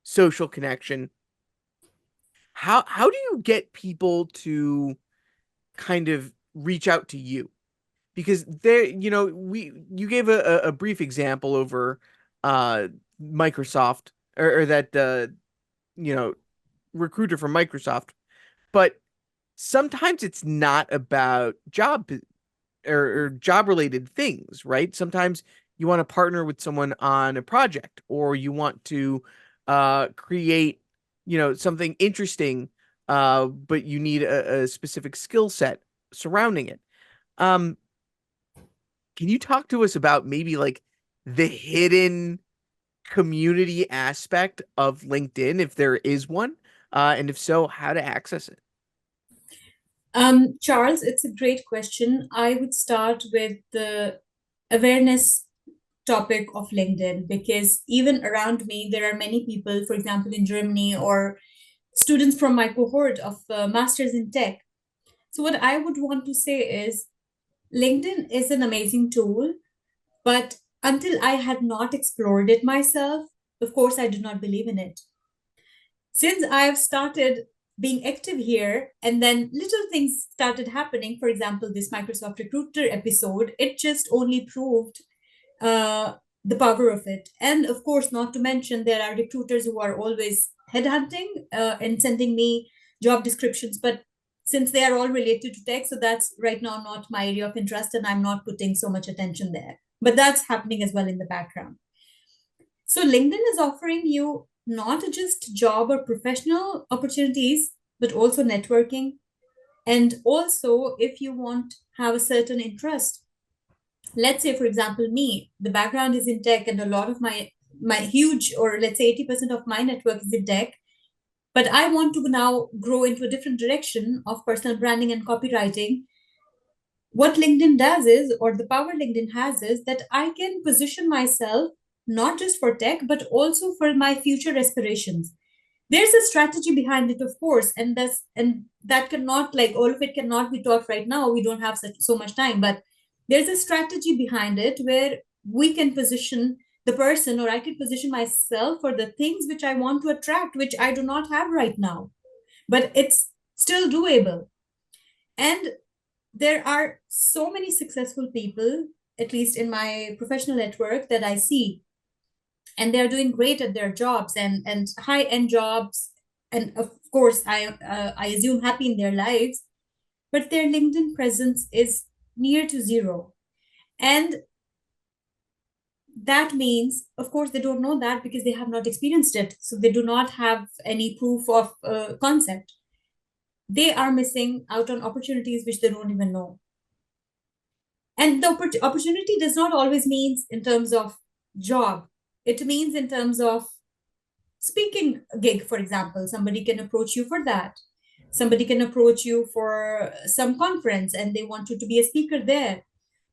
social connection. How do you get people to kind of reach out to you? Because there, you gave a brief example over uh Microsoft, or that you know recruiter from Microsoft, but sometimes it's not about or job related things, right? Sometimes you want to partner with someone on a project, or you want to create, something interesting, but you need a specific skill set surrounding it. Um, can you talk to us about maybe like the hidden community aspect of LinkedIn, if there is one, and if so, how to access it? Charles, it's a great question. I would start with the awareness topic of LinkedIn, because even around me, there are many people, for example, in Germany, or students from my cohort of masters in tech. So, what I would want to say is LinkedIn is an amazing tool, but until I had not explored it myself, of course, I do not believe in it. Since I've started being active here, and then little things started happening, for example, this Microsoft Recruiter episode, it just only proved uh, the power of it. And of course, not to mention, there are recruiters who are always headhunting and sending me job descriptions. But since they are all related to tech, so that's right now not my area of interest, and I'm not putting so much attention there. But that's happening as well in the background. So LinkedIn is offering you not just job or professional opportunities, but also networking. And also, if you want have a certain interest, let's say, for example, me, the background is in tech, and a lot of my huge, or let's say 80% of my network is in tech, but I want to now grow into a different direction of personal branding and copywriting. What LinkedIn does is, or the power LinkedIn has, is that I can position myself not just for tech, but also for my future aspirations. There's a strategy behind it, of course, and that cannot, like, all of it cannot be taught right now. We don't have so much time, but there's a strategy behind it where we can position the person, or I can position myself for the things which I want to attract, which I do not have right now, but it's still doable. And there are so many successful people, at least in my professional network, that I see, and they're doing great at their jobs, and high end jobs, and of course, I assume happy in their lives, but their LinkedIn presence is near to zero. And that means, of course, they don't know that because they have not experienced it, so they do not have any proof of concept. They are missing out on opportunities which they don't even know. And the opportunity does not always means in terms of job. It means in terms of speaking gig, for example. Somebody can approach you for that. Somebody can approach you for some conference and they want you to be a speaker there.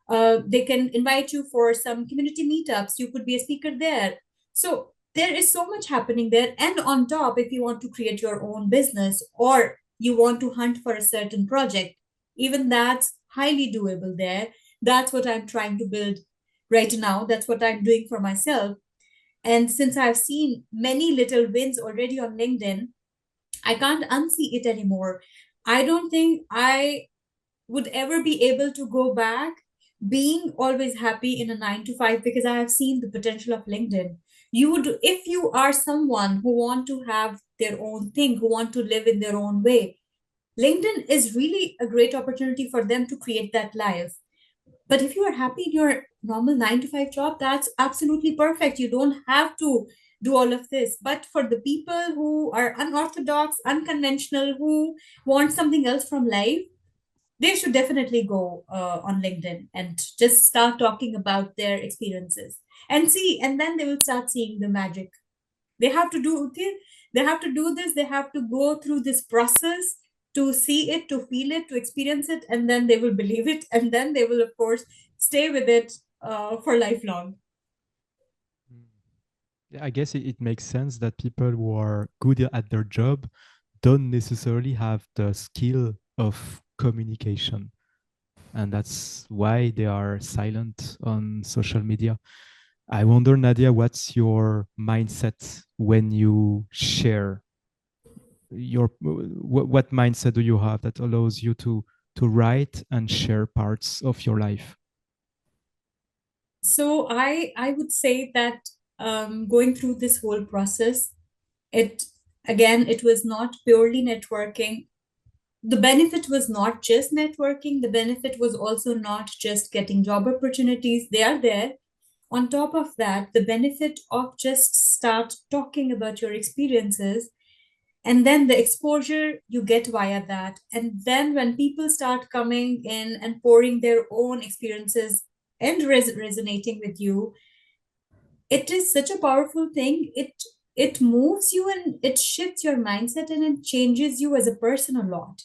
They can invite you for some community meetups. You could be a speaker there. So there is so much happening there. And on top, if you want to create your own business, or you want to hunt for a certain project, even that's highly doable there. That's what I'm trying to build right now. That's what I'm doing for myself. And since I've seen many little wins already on LinkedIn, I can't unsee it anymore. I don't think I would ever be able to go back being always happy in a 9 to 5, because I have seen the potential of LinkedIn. You would, if you are someone who want to have their own thing, who want to live in their own way, LinkedIn is really a great opportunity for them to create that life. But if you are happy in your normal 9 to 5 job, that's absolutely perfect. You don't have to do all of this. But for the people who are unorthodox, unconventional, who want something else from life, they should definitely go on LinkedIn and just start talking about their experiences and see, and then they will start seeing the magic. They have to do they have to do this, they have to go through this process to see it, to feel it, to experience it, and then they will believe it, and then they will, of course, stay with it for lifelong. Yeah, I guess it makes sense that people who are good at their job don't necessarily have the skill of communication. And that's why they are silent on social media. I wonder, Nadia, what's your mindset when you share your what mindset do you have that allows you to write and share parts of your life? So I would say that going through this whole process, it again, it was not purely networking. the benefit was not just networking, the benefit was also not just getting job opportunities. They are there. On top of that, the benefit of just start talking about your experiences, and then the exposure you get via that. And then when people start coming in and pouring their own experiences and resonating with you, it is such a powerful thing. It moves you and it shifts your mindset and it changes you as a person a lot.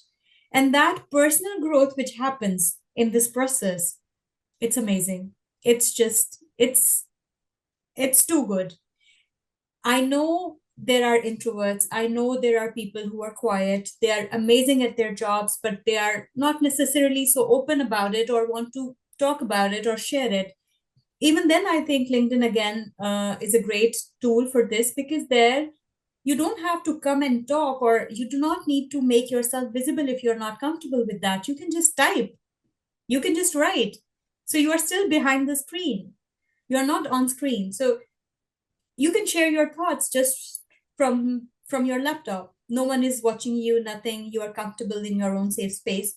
And that personal growth which happens in this process, it's amazing. It's just it's too good. I know there are introverts. I know there are people who are quiet. They are amazing at their jobs, but they are not necessarily so open about it or want to talk about it or share it. Even then, I think LinkedIn again is a great tool for this, because there you don't have to come and talk, or you do not need to make yourself visible if you're not comfortable with that. You can just type, you can just write. So you are still behind the screen. You're not on screen. So you can share your thoughts just from your laptop. No one is watching you, nothing. You are comfortable in your own safe space.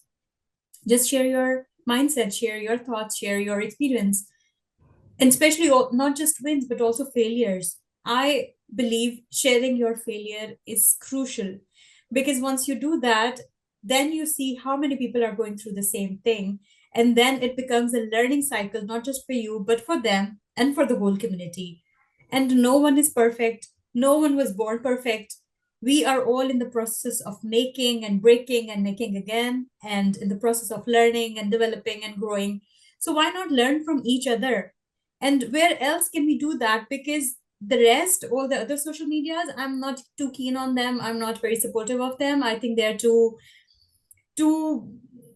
Just share your mindset, share your thoughts, share your experience, and especially not just wins but also failures. I believe sharing your failure is crucial, because once you do that, then you see how many people are going through the same thing, and then it becomes a learning cycle, not just for you but for them and for the whole community. And no one is perfect, no one was born perfect. We are all in the process of making and breaking and making again, and in the process of learning and developing and growing. So why not learn from each other? And where else can we do that? Because the rest, all the other social medias, I'm not too keen on them. I'm not very supportive of them. I think they're too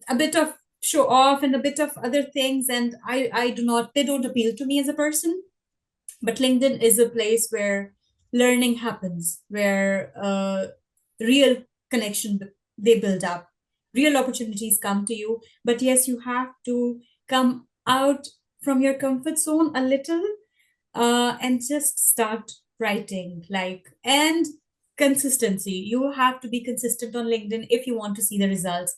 a bit of show off and a bit of other things. And I do not, they don't appeal to me as a person. But LinkedIn is a place where learning happens, where real connection they build up, real opportunities come to you. But yes, you have to come out from your comfort zone a little, and just start writing. And consistency, you have to be consistent on LinkedIn if you want to see the results.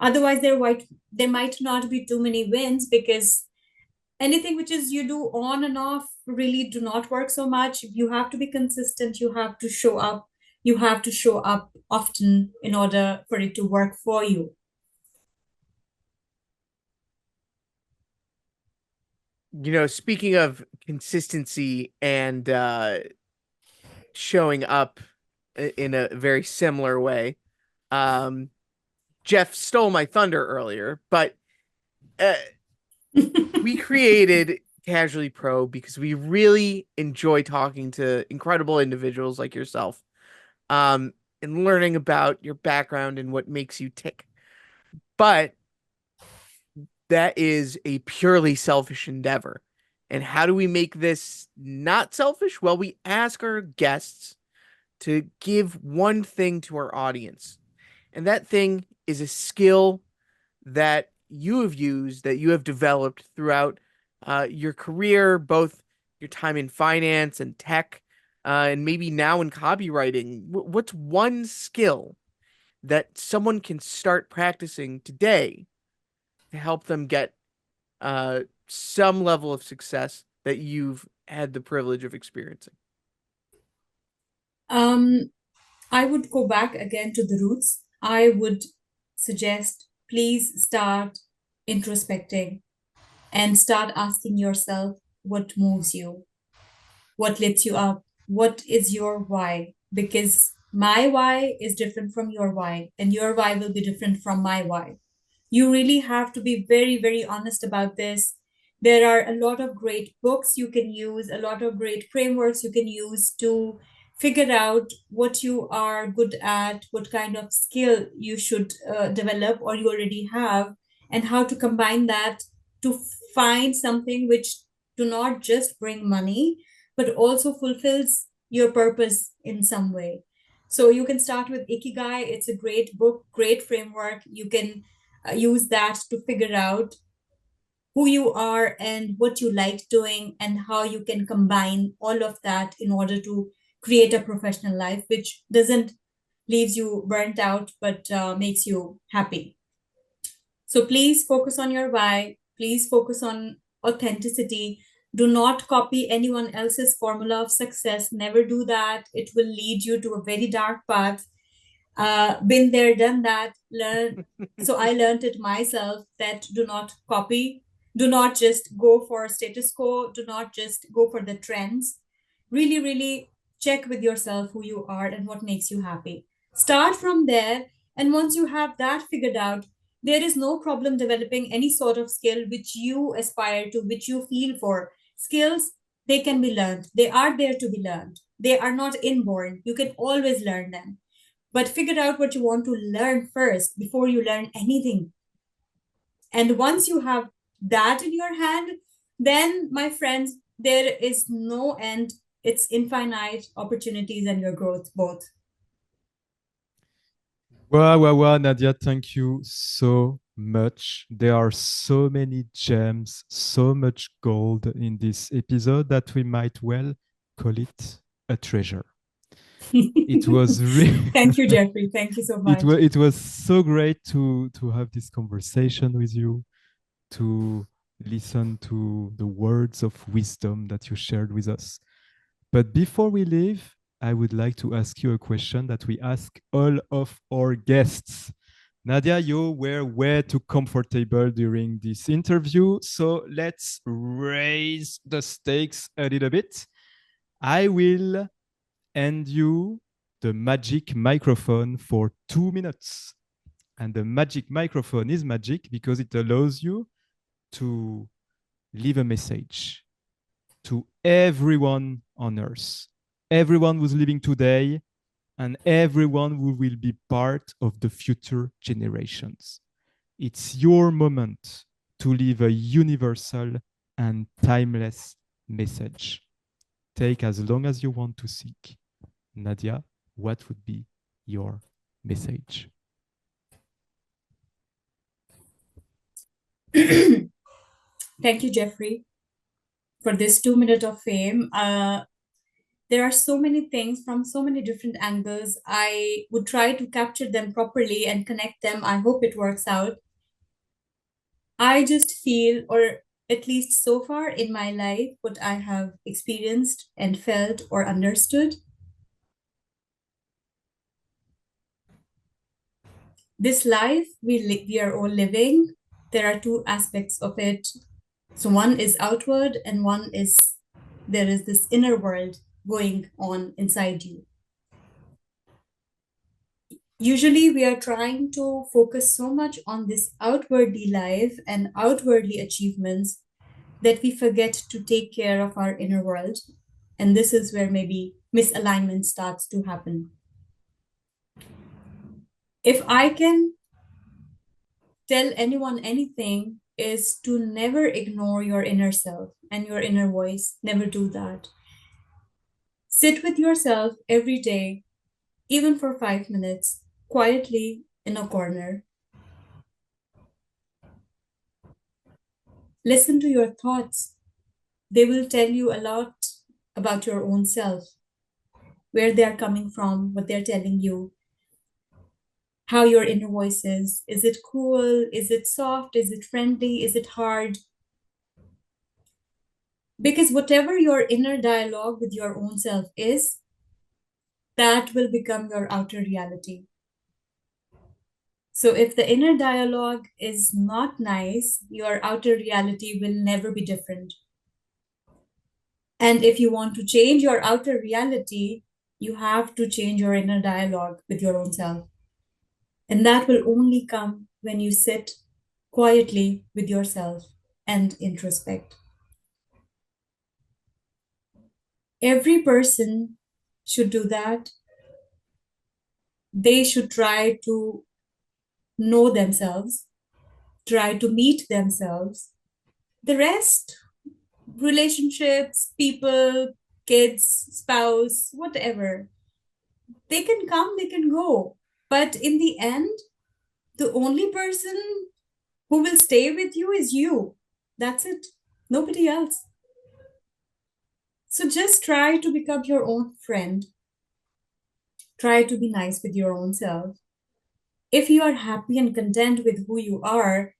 Otherwise there might not be too many wins, because anything which is you do on and off really do not work so much. You have to be consistent, you have to show up, you have to show up often in order for it to work for you. Speaking of consistency and showing up in a very similar way, Jeff stole my thunder earlier, but we created Casually Pro because we really enjoy talking to incredible individuals like yourself, and learning about your background and what makes you tick. But that is a purely selfish endeavor. And how do we make this not selfish? Well, we ask our guests to give one thing to our audience. And that thing is a skill that you have used, that you have developed throughout your career, both your time in finance and tech, and maybe now in copywriting. What's one skill that someone can start practicing today to help them get some level of success that you've had the privilege of experiencing? I would go back again to the roots. I would suggest, please start introspecting and start asking yourself what moves you, what lifts you up, what is your why. Because my why is different from your why, and your why will be different from my why. You really have to be very, very honest about this. There are a lot of great books you can use, a lot of great frameworks you can use to figure out what you are good at, what kind of skill you should develop or you already have, and how to combine that to find something which do not just bring money, but also fulfills your purpose in some way. So you can start with Ikigai. It's a great book, great framework. You can use that to figure out who you are and what you like doing, and how you can combine all of that in order to create a professional life which doesn't leaves you burnt out, but makes you happy. So please focus on your why. Please focus on authenticity. Do not copy anyone else's formula of success. Never do that. It will lead you to a very dark path. Been there, done that. Learn. So I learned it myself that do not copy. Do not just go for status quo. Do not just go for the trends. Really, really check with yourself who you are and what makes you happy. Start from there. And once you have that figured out, there is no problem developing any sort of skill which you aspire to, which you feel for. Skills, they can be learned. They are there to be learned. They are not inborn. You can always learn them. But figure out what you want to learn first before you learn anything. And once you have that in your hand, then, my friends, there is no end. It's infinite opportunities and your growth both. Wow, Nadia, thank you so much. There are so many gems, so much gold in this episode that we might well call it a treasure. It was really Thank you, Jeffrey. Thank you so much. it was so great to have this conversation with you, to listen to the words of wisdom that you shared with us. But before we leave, I would like to ask you a question that we ask all of our guests. Nadia, you were way too comfortable during this interview, so let's raise the stakes a little bit. I will hand you the magic microphone for 2 minutes. And the magic microphone is magic because it allows you to leave a message to everyone on earth, everyone who's living today, and everyone who will be part of the future generations. It's your moment to leave a universal and timeless message. Take as long as you want to seek. Nadia, what would be your message? Thank you, Jeffrey, for this 2 minutes of fame. There are so many things from so many different angles. I would try to capture them properly and connect them. I hope it works out. I just feel, or at least so far in my life, what I have experienced and felt or understood. This life we are all living, there are two aspects of it. So one is outward and one is there is this inner world going on inside you. Usually we are trying to focus so much on this outwardly life and outwardly achievements that we forget to take care of our inner world. And this is where maybe misalignment starts to happen. If I can tell anyone anything, is to never ignore your inner self and your inner voice. Never do that. Sit with yourself every day, even for 5 minutes, quietly in a corner. Listen to your thoughts. They will tell you a lot about your own self, where they're coming from, what they're telling you, how your inner voice is. Is it cool? Is it soft? Is it friendly? Is it hard? Because whatever your inner dialogue with your own self is, that will become your outer reality. So if the inner dialogue is not nice, your outer reality will never be different. And if you want to change your outer reality, you have to change your inner dialogue with your own self. And that will only come when you sit quietly with yourself and introspect. Every person should do that. They should try to know themselves, try to meet themselves. The rest, relationships, people, kids, spouse, whatever, they can come, they can go. But in the end, the only person who will stay with you is you. That's it. Nobody else. So just try to become your own friend. Try to be nice with your own self. If you are happy and content with who you are,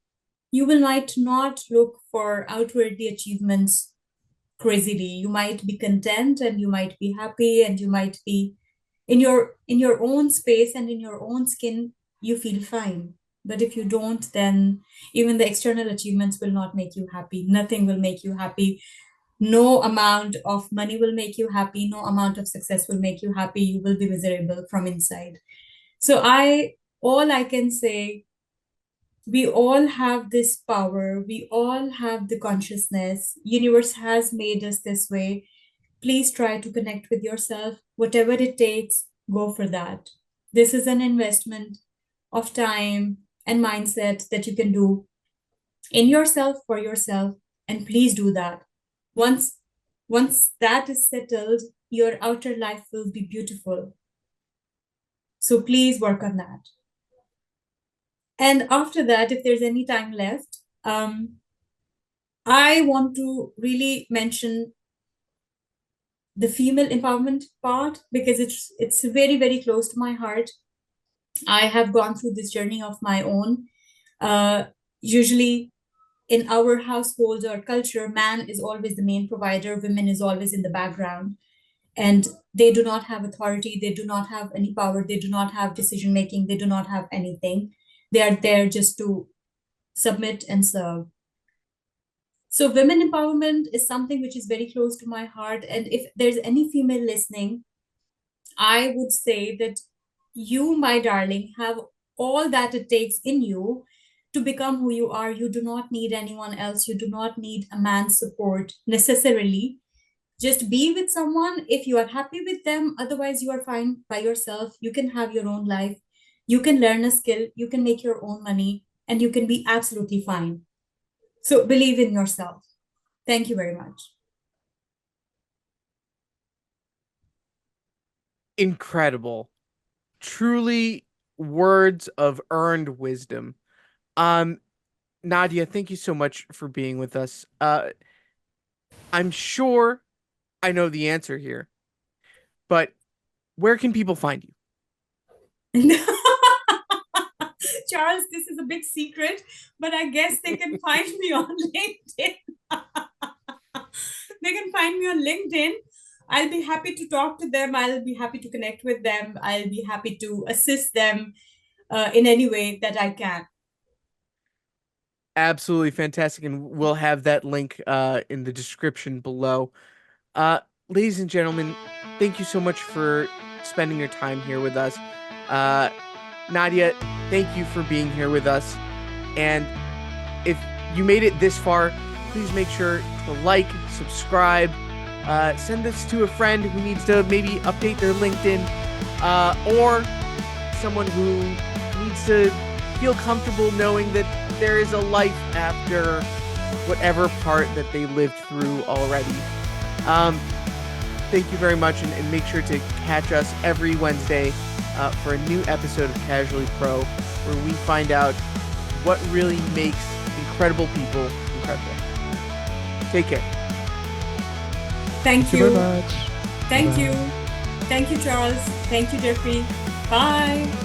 you will might not look for outwardly achievements crazily. You might be content and you might be happy and you might be in your own space and in your own skin, you feel fine. But if you don't, then even the external achievements will not make you happy. Nothing will make you happy. No amount of money will make you happy. No amount of success will make you happy. You will be miserable from inside. So all I can say, we all have this power. We all have the consciousness. Universe has made us this way. Please try to connect with yourself. Whatever it takes, go for that. This is an investment of time and mindset that you can do in yourself for yourself. And please do that. Once that is settled, your outer life will be beautiful. So please work on that. And after that, if there's any time left, I want to really mention the female empowerment part because it's very, very close to my heart. I have gone through this journey of my own. Usually in our households or culture, man is always the main provider, women is always in the background, and they do not have authority, they do not have any power, they do not have decision making, they do not have anything. They are there just to submit and serve. So women empowerment is something which is very close to my heart. And if there's any female listening, I would say that you, my darling, have all that it takes in you to become who you are. You do not need anyone else. You do not need a man's support necessarily. Just be with someone if you are happy with them. Otherwise, you are fine by yourself. You can have your own life. You can learn a skill. You can make your own money, and you can be absolutely fine. So believe in yourself. Thank you very much. Incredible. Truly words of earned wisdom. Nadia, thank you so much for being with us. I'm sure I know the answer here, but where can people find you? Charles, this is a big secret, but I guess they can find me on LinkedIn. They can find me on LinkedIn. I'll be happy to talk to them. I'll be happy to connect with them. I'll be happy to assist them in any way that I can. Absolutely fantastic. And we'll have that link in the description below. Ladies and gentlemen, thank you so much for spending your time here with us. Nadia, thank you for being here with us. And if you made it this far, please make sure to like, subscribe, send this to a friend who needs to maybe update their LinkedIn, or someone who needs to feel comfortable knowing that there is a life after whatever part that they lived through already. Thank you very much, and make sure to catch us every Wednesday for a new episode of Casually Pro, where we find out what really makes incredible people incredible. Take care. Thank you. Very much. Thank Bye. you. Thank you, Charles. Thank you, Jeffrey. Bye.